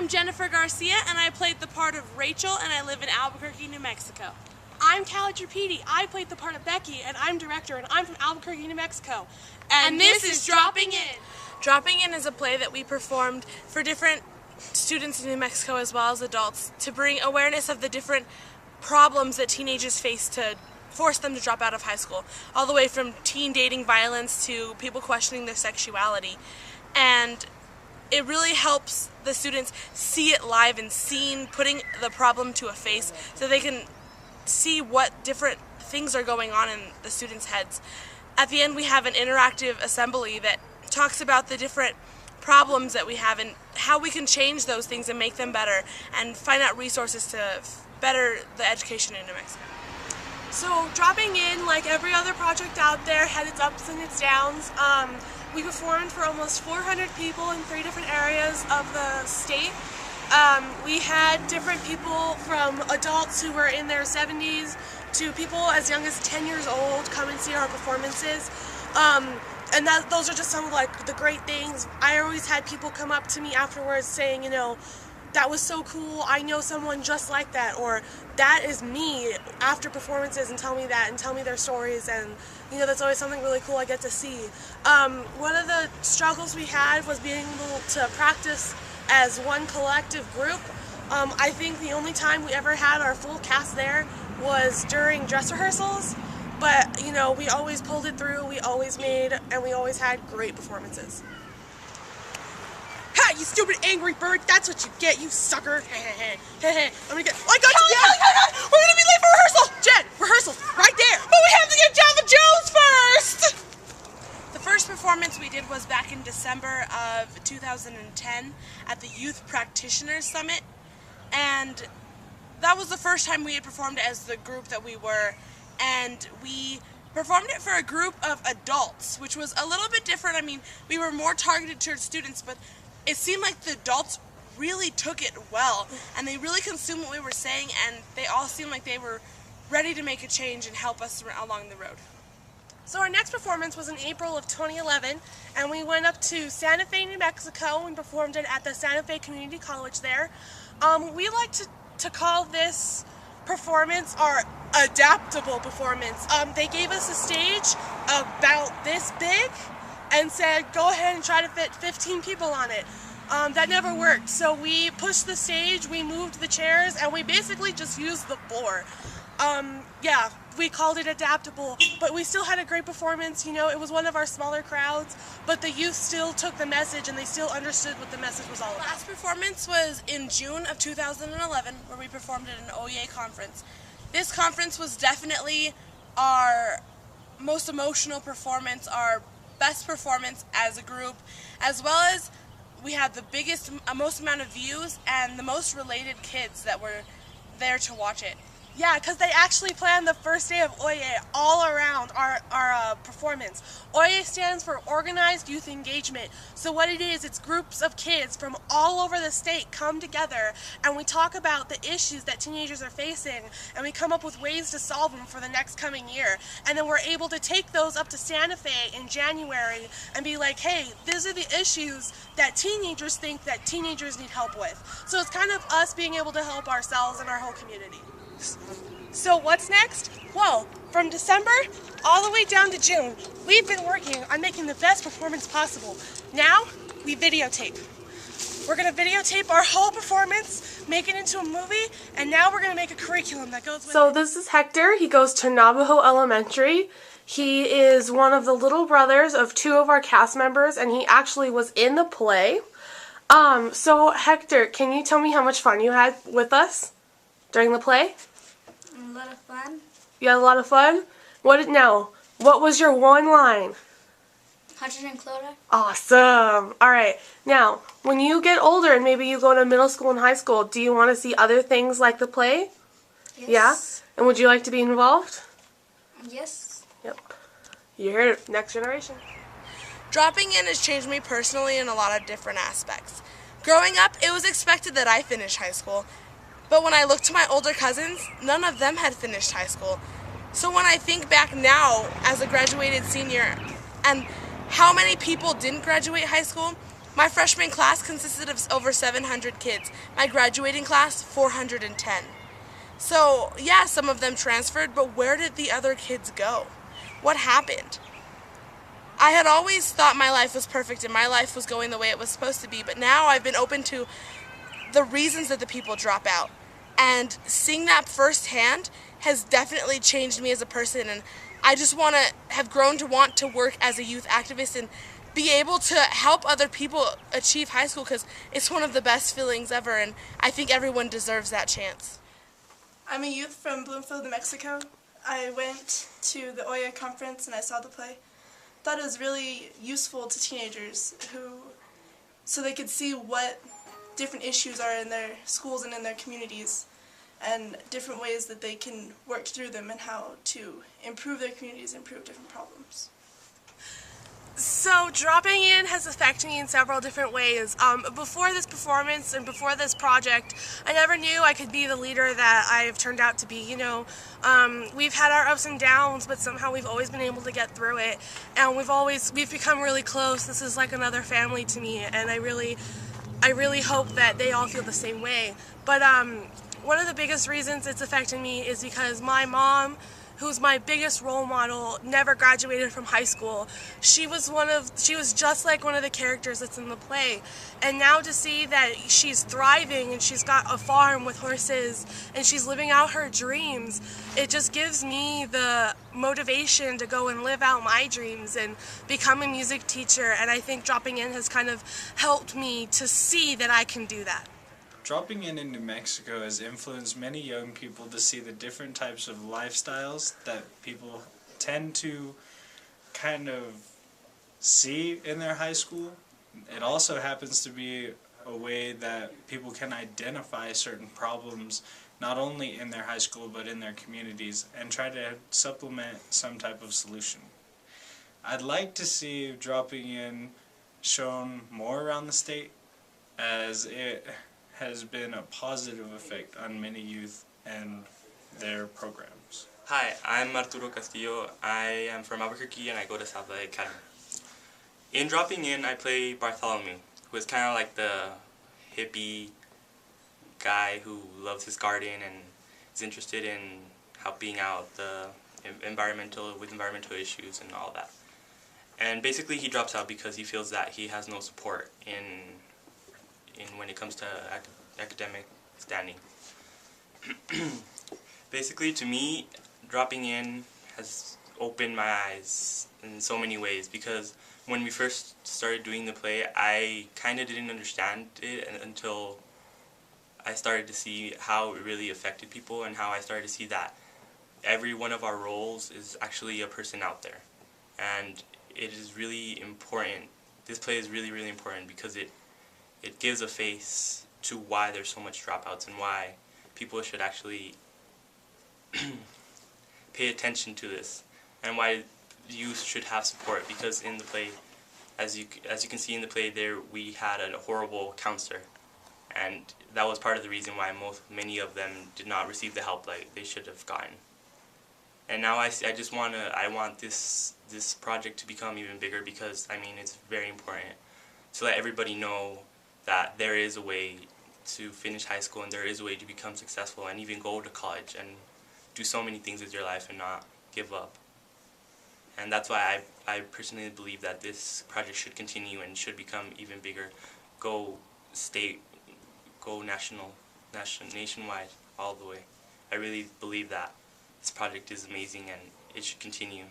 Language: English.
I'm Jennifer Garcia, and I played the part of Rachel, and I live in Albuquerque, New Mexico. I'm Calle Treppiedi. I played the part of Becky, and I'm director, and I'm from Albuquerque, New Mexico. And this is Dropping In. Dropping In is a play that we performed for different students in New Mexico as well as adults to bring awareness of the different problems that teenagers face to force them to drop out of high school, all the way from teen dating violence to people questioning their sexuality. And it really helps the students see it live and putting the problem to a face so they can see what different things are going on in the students' heads. At the end, we have an interactive assembly that talks about the different problems that we have and how we can change those things and make them better and find out resources to better the education in New Mexico. So Dropping In, like every other project out there, had its ups and its downs. We performed for almost 400 people in 3 different areas of the state. We had different people from adults who were in their 70s to people as young as 10 years old come and see our performances. And those are just some of like the great things. I always had people come up to me afterwards saying, you know, that was so cool, I know someone just like that, or that is me after performances, and tell me that and tell me their stories, and you know, that's always something really cool I get to see. One of the struggles we had was being able to practice as one collective group. I think the only time we ever had our full cast there was during dress rehearsals, but you know, we always pulled it through, we always made, and we always had great performances. Ha! You stupid angry bird! That's what you get, you sucker! I got you! We're gonna be late for rehearsal! Jen, rehearsal right there! But we have to get Java Jones first! The first performance we did was back in December of 2010 at the Youth Practitioners Summit, and that was the first time we had performed as the group that we were, and we performed it for a group of adults, which was a little bit different. I mean, we were more targeted towards students, but it seemed like the adults really took it well, and they really consumed what we were saying, and they all seemed like they were ready to make a change and help us along the road. So our next performance was in April of 2011, and we went up to Santa Fe, New Mexico, and performed it at the Santa Fe Community College there. We like to call this performance our adaptable performance. They gave us a stage about this big and said, go ahead and try to fit 15 people on it. That never worked, so we pushed the stage, we moved the chairs, and we basically just used the floor. Yeah, we called it adaptable, but we still had a great performance. You know, it was one of our smaller crowds, but the youth still took the message and they still understood what the message was all about. Last performance was in June of 2011, where we performed at an OEA conference. This conference was definitely our most emotional performance, our best performance as a group, as well as we had the most amount of views and the most related kids that were there to watch it. Yeah, because they actually planned the first day of OYE all around our performance. OYE stands for Organized Youth Engagement. So what it is, it's groups of kids from all over the state come together and we talk about the issues that teenagers are facing and we come up with ways to solve them for the next coming year. And then we're able to take those up to Santa Fe in January and be like, hey, these are the issues that teenagers think that teenagers need help with. So it's kind of us being able to help ourselves and our whole community. So what's next? Well, from December all the way down to June, we've been working on making the best performance possible. Now, we videotape. We're going to videotape our whole performance, make it into a movie, and now we're going to make a curriculum that goes with it. So this is Hector. He goes to Navajo Elementary. He is one of the little brothers of 2 of our cast members, and he actually was in the play. So Hector, can you tell me how much fun you had with us during the play? A lot of fun. You had a lot of fun? What was your one line? 100 and Clota. Awesome. Alright, now, when you get older and maybe you go to middle school and high school, do you want to see other things like the play? Yes. Yeah? And would you like to be involved? Yes. Yep. You heard it. Next generation. Dropping In has changed me personally in a lot of different aspects. Growing up, it was expected that I finish high school. But when I look to my older cousins, none of them had finished high school. So when I think back now as a graduated senior and how many people didn't graduate high school, My freshman class consisted of over 700 kids. My graduating class, 410. So, yeah, some of them transferred, but where did the other kids go? What happened? I had always thought my life was perfect and my life was going the way it was supposed to be, but now I've been open to the reasons that the people drop out. And seeing that firsthand has definitely changed me as a person, and I just want to have grown to want to work as a youth activist and be able to help other people achieve high school, because it's one of the best feelings ever, and I think everyone deserves that chance. I'm a youth from Bloomfield, New Mexico. I went to the OYA conference and I saw the play. Thought it was really useful to teenagers so they could see what different issues are in their schools and in their communities, and different ways that they can work through them and how to improve their communities, improve different problems. So dropping in has affected me in several different ways. Before this performance and before this project, I never knew I could be the leader that I've turned out to be. You know, we've had our ups and downs, but somehow we've always been able to get through it, and we've become really close. This is like another family to me, and I really hope that they all feel the same way. But one of the biggest reasons it's affected me is because my mom, who's my biggest role model, never graduated from high school. She was just like one of the characters that's in the play. And now to see that she's thriving and she's got a farm with horses and she's living out her dreams, it just gives me the motivation to go and live out my dreams and become a music teacher. And I think dropping in has kind of helped me to see that I can do that. Dropping in New Mexico has influenced many young people to see the different types of lifestyles that people tend to kind of see in their high school. It also happens to be a way that people can identify certain problems not only in their high school but in their communities and try to supplement some type of solution. I'd like to see dropping in shown more around the state, as it has been a positive effect on many youth and their programs. Hi, I'm Arturo Castillo. I am from Albuquerque and I go to South Lake Academy. In dropping in, I play Bartholomew, who is kind of like the hippie guy who loves his garden and is interested in helping out with environmental issues and all that. And basically he drops out because he feels that he has no support in when it comes to academic standing. Basically, to me, dropping in has opened my eyes in so many ways, because when we first started doing the play, I kind of didn't understand it until I started to see how it really affected people, and how I started to see that every one of our roles is actually a person out there. And it is really important. This play is really, really important because it gives a face to why there's so much dropouts and why people should actually pay attention to this, and why youth should have support. Because in the play, as you can see in the play, there we had a horrible counselor, and that was part of the reason why many of them did not receive the help like they should have gotten. And now I want this project to become even bigger, because I mean it's very important to let everybody know that there is a way to finish high school and there is a way to become successful and even go to college and do so many things with your life and not give up. And that's why I personally believe that this project should continue and should become even bigger, go state, go nationwide, all the way. I really believe that this project is amazing and it should continue.